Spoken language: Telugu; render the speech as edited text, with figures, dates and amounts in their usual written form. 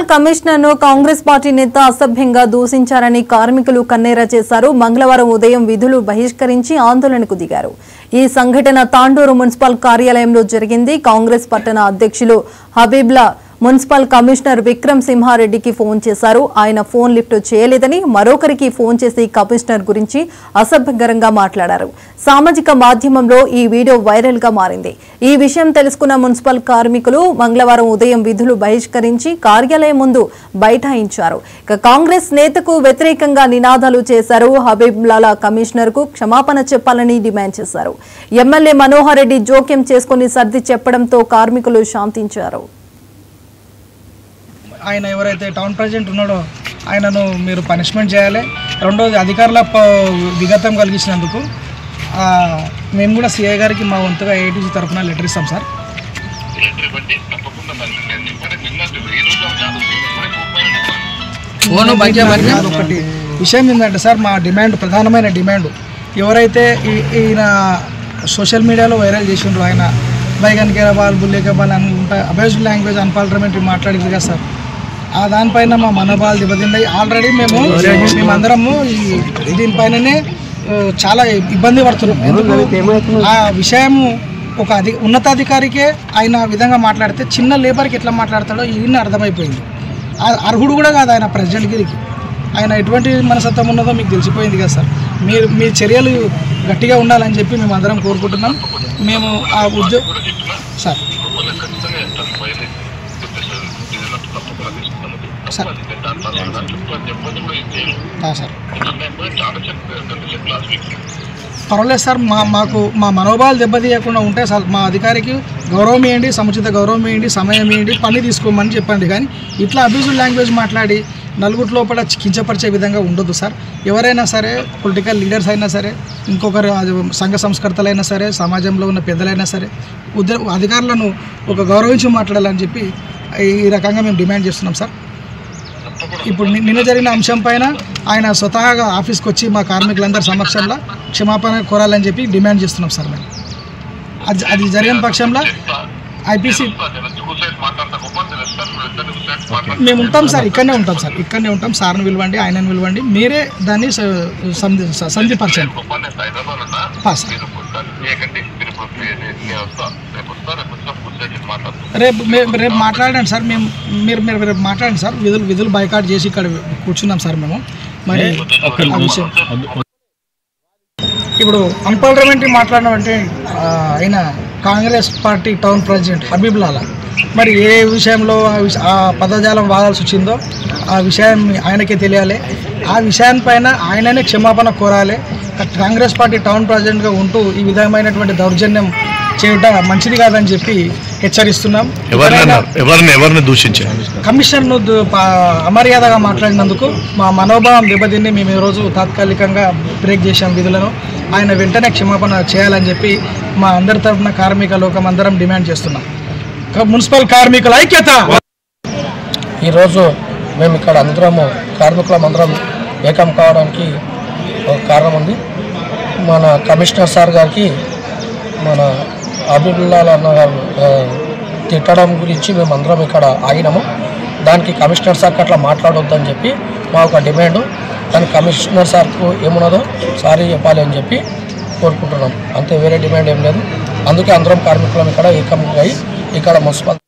మున్సిపల్ కమిషనర్ను కాంగ్రెస్ పార్టీ నేత అసభ్యంగా దూషించారని కార్మికులు కన్నేరా చేశారు. మంగళవారం ఉదయం విధులు బహిష్కరించి ఆందోళనకు దిగారు. ఈ సంఘటన తాండూరు మున్సిపల్ కార్యాలయంలో జరిగింది. కాంగ్రెస్ పట్టణ అధ్యక్షులు హబీబ్లా మున్సిపల్ కమిషనర్ విక్రమ్ సింహారెడ్డికి ఫోన్ చేశారు. ఆయన ఫోన్ లిఫ్ట్ చేయలేదని మరొకరికి ఫోన్ చేసి కమిషనర్ గురించి అసభ్యకరంగా మాట్లాడారు. సామాజిక మాధ్యమంలో ఈ వీడియో వైరల్ గా మారింది. ఈ విషయం తెలుసుకున్న మున్సిపల్ కార్మికులు మంగళవారం ఉదయం విధులు బహిష్కరించి కార్యాలయం ముందు బైఠాయించారు. కాంగ్రెస్ నేతకు వ్యతిరేకంగా నినాదాలు చేశారు. హబీబ్లా కమిషనర్ కు క్షమాపణ చెప్పాలని డిమాండ్ చేశారు. ఎమ్మెల్యే మనోహర్ రెడ్డి జోక్యం చేసుకుని సర్ది చెప్పడంతో కార్మికులు శాంతించారు. ఆయన ఎవరైతే టౌన్ ప్రెసిడెంట్ ఉన్నాడో ఆయనను మీరు పనిష్మెంట్ చేయాలి. రెండోది అధికారుల విఘాతం కలిగించినందుకు మేము కూడా సిఐ గారికి మా వంతుగా ఏఐటీసీ తరఫున లెటర్ ఇస్తాం సార్. ఒకటి విషయం ఏంటంటే సార్, మా డిమాండ్ ప్రధానమైన డిమాండ్ ఎవరైతే ఈయన సోషల్ మీడియాలో వైరల్ చేసిండ్రో ఆయన బైగన్ కేరబాల్ బుల్లేకబాల్ అని ఉంటాయి అబ్యూజివ్ లాంగ్వేజ్ అన్పార్లమెంటరీ మాట్లాడింది కదా సార్, ఆ దానిపైన మా మనోభావాలు దెబ్బతిన్నాయి. ఆల్రెడీ మేమందరము దీనిపైననే చాలా ఇబ్బంది పడుతున్నాం. ఆ విషయం ఒక ఉన్నతాధికారికే ఆయన విధంగా మాట్లాడితే చిన్న లేబర్కి ఎట్లా మాట్లాడతాడో ఈయన అర్థమైపోయింది. అర్హుడు కూడా కాదు ఆయన ప్రెసిడెంట్గిరికి. ఆయన ఎటువంటి మనస్తత్వం ఉన్నదో మీకు తెలిసిపోయింది కదా సార్. మీ చర్యలు గట్టిగా ఉండాలని చెప్పి మేము అందరం కోరుకుంటున్నాం. మేము ఆ సార్ పర్వాలేదు సార్, మాకు మా మనోభావాలు దెబ్బతీయకుండా ఉంటే సార్ మా అధికారికి గౌరవం ఇవ్వండి, సముచిత గౌరవం ఇవ్వండి, సమయం ఇవ్వండి, పని తీసుకోమని చెప్పండి. కానీ ఇట్లా అబ్యూజివ్ లాంగ్వేజ్ మాట్లాడి నలుగురు లోపల కించపరిచే విధంగా ఉండొద్దు సార్. ఎవరైనా సరే, పొలిటికల్ లీడర్స్ అయినా సరే, ఇంకొకరు సంఘ సంస్కర్తలైనా సరే, సమాజంలో ఉన్న పెద్దలైనా సరే అధికారులను ఒక గౌరవించి మాట్లాడాలని చెప్పి ఈ రకంగా మేము డిమాండ్ చేస్తున్నాం సార్. ఇప్పుడు నిన్న జరిగిన అంశం పైన ఆయన స్వతహాగా ఆఫీస్కి వచ్చి మా కార్మికులందరి సమక్షంలో క్షమాపణ కోరాలని చెప్పి డిమాండ్ చేస్తున్నాం సార్. మేము అది జరిగిన పక్షంలో ఐపీసీ మేము ఉంటాం సార్, ఇక్కడనే ఉంటాం సార్, ఇక్కడనే ఉంటాం. సార్ని పిలవండి, ఆయనను పిలవండి, మీరే దాన్ని సంధిపరచండి. రేపు మాట్లాడండి సార్. మీరు రేపు మాట్లాడండి సార్. విధులు బైకాట్ చేసి ఇక్కడ కూర్చున్నాం సార్ మేము. మరి ఆ విషయం ఇప్పుడు అన్పార్లమెంటరీ మాట్లాడడం ఆయన కాంగ్రెస్ పార్టీ టౌన్ ప్రెసిడెంట్ హబీబ్లా, మరి ఏ విషయంలో ఆ పదజాలం వాడాల్సి వచ్చిందో ఆ విషయం ఆయనకే తెలియాలి. ఆ విషయాన్పైన ఆయననే క్షమాపణ కోరాలి. కాంగ్రెస్ పార్టీ టౌన్ ప్రెసిడెంట్గా ఉంటూ ఈ విధమైనటువంటి దౌర్జన్యం చేయడం మంచిది కాదని చెప్పి హెచ్చరిస్తున్నాం. కమిషనర్ను అమర్యాదగా మాట్లాడినందుకు మా మనోభావం దెబ్బతిని మేము ఈరోజు తాత్కాలికంగా బ్రేక్ చేశాం విధులను. ఆయన వెంటనే క్షమాపణ చేయాలని చెప్పి మా అందరి తరఫున కార్మిక లోకం అందరం డిమాండ్ చేస్తున్నాం. మున్సిపల్ కార్మికుల ఐక్యత. ఈరోజు మేము ఇక్కడ అందరము కార్మికులందరం ఏకం కావడానికి ఒక కారణం ఉంది. మన కమిషనర్ సార్ గారికి మన హబీబుల్లా అన్న గారు తిట్టడం గురించి మేమందరం ఇక్కడ ఆగినాము. దానికి కమిషనర్ సార్కి అట్లా మాట్లాడొద్దని చెప్పి మా ఒక డిమాండు. దానికి కమిషనర్ సార్కు ఏమున్నదో సారీ చెప్పాలి అని చెప్పి కోరుకుంటున్నాం. అంతే, వేరే డిమాండ్ ఏం లేదు. అందుకే అందరం కార్మికులం ఇక్కడ ఏకం అయ్యి ఇక్కడ మున్సిపల్